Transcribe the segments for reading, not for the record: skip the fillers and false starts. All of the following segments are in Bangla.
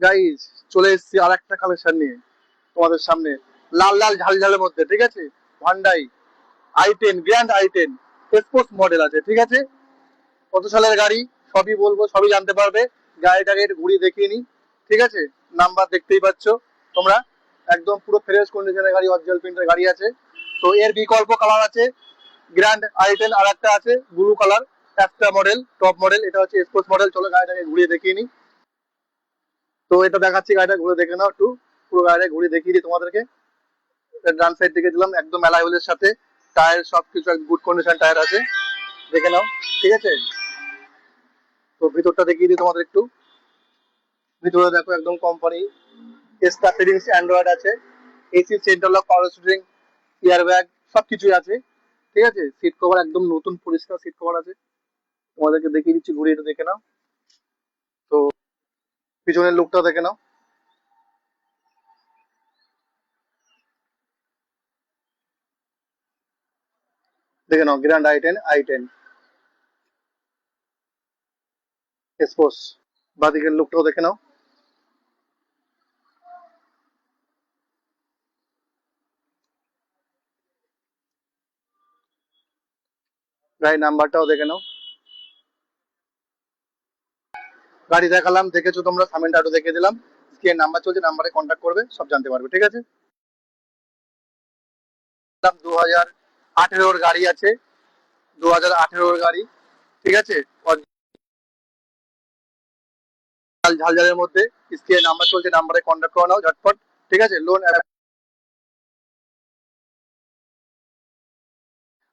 গাইজ চলে এসেছি আর একটা কালেকশন নিয়ে তোমাদের সামনে, লাল লাল ঝাল ঝালের মধ্যে। ঠিক আছে, Hyundai i10 grand i10 sports model আছে। ঠিক আছে, কত সালের গাড়ি সবই বলবো, সবই জানতে পারবে। গাড়িটাকে ঘুরিয়ে দেখিয়ে নি। ঠিক আছে, নাম্বার দেখতেই পাচ্ছ তোমরা, একদম পুরো ফ্রেশ কন্ডিশনের গাড়ি, অরিজিনাল প্রিন্টের গাড়ি আছে। তো এর বিকল্প কালার আছে গ্র্যান্ড i10, আর একটা আছে ব্লু কালার, একটা মডেল টপ মডেল, এটা হচ্ছে স্পোর্টস মডেল। চলো গাড়িটাকে ঘুরিয়ে দেখিয়ে নি। তো এটা দেখাচ্ছি, গাড়িটা ঘুরে দেখে নাও একটু, পুরো গাড়িটা ঘুরে দেখিয়ে দিই তোমাদেরকে। ডান সাইড থেকে দিলাম, একদম অ্যালয় হুইলের সাথে, টায়ার সবকিছু গুড কন্ডিশন টায়ার আছে, দেখে নাও। ঠিক আছে, তো ভিতরটা দেখিয়ে দিই তোমাদের একটু। ভিতরে দেখো একদম কোম্পানি স্টার সেটিংস অ্যান্ড্রয়েড আছে, AC, central lock, power steering, air bag সবকিছুই আছে। ঠিক আছে, সিট কভার একদম নতুন পরিষ্কার সিট কভার আছে। তোমাদেরকে দেখিয়ে দিচ্ছি, ঘুরিয়ে একটু দেখে নাও। তো পিছনের লুকটা দেখে নাও। দেখে নাও, গ্র্যান্ড i10 স্পোর্টস। বাদিকের লুকটাও দেখে নাও। গাড়ির নাম্বারটাও দেখে নাও। গাড়ি দেখালাম, দেখেছো তোমরা, সামনেটা একটু দেখে দিলাম। স্ক্রিনে নাম্বার চলছে, নাম্বারে কন্ট্যাক্ট করবে, সব জানতে পারবে। ঠিক আছে, 2018 গাড়ি আছে, 2018 গাড়ি। ঠিক আছে, ঝালঝালের মধ্যে, স্ক্রিনে নাম্বার চলছে, নাম্বারে কন্ট্যাক্ট করে নাও ঝটপট। ঠিক আছে,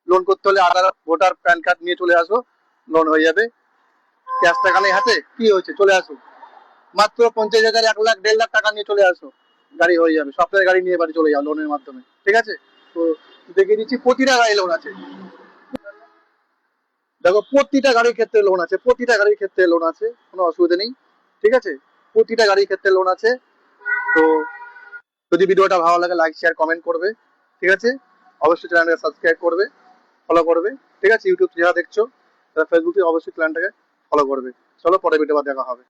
লোন করতে হলে আধার, ভোটার, প্যান কার্ড নিয়ে চলে আসো, লোন হয়ে যাবে। ক্যাশ টাকা নেই হাতে, কি হয়েছে, চলে আসো। মাত্র 50,000, 1 লাখ, 1.5 লাখ টাকা নিয়ে চলে আসো, গাড়ি হয়ে যাবে। সপ্তাহের গাড়ি নিয়ে বাড়ি চলে যাও লোনের মাধ্যমে। ঠিক আছে, তো দেখিয়ে দিচ্ছি, প্রতিটা গাড়ি লোন আছে। দেখো, প্রতিটা গাড়ির ক্ষেত্রে লোন আছে, প্রতিটা গাড়ির ক্ষেত্রে লোন আছে, কোনো অসুবিধা নেই। ঠিক আছে, প্রতিটা গাড়ির ক্ষেত্রে লোন আছে। তো যদি ভিডিওটা ভালো লাগে, লাইক, শেয়ার, কমেন্ট করবে। ঠিক আছে, অবশ্যই চ্যানেলটাকে সাবস্ক্রাইব করবে, ফলো করবে। ঠিক আছে, ইউটিউব যারা দেখছো, তারা ফেসবুকে অবশ্যই চ্যানেলটাকে ফলো করবে। চলো পরে ভিডিও দেখা হবে।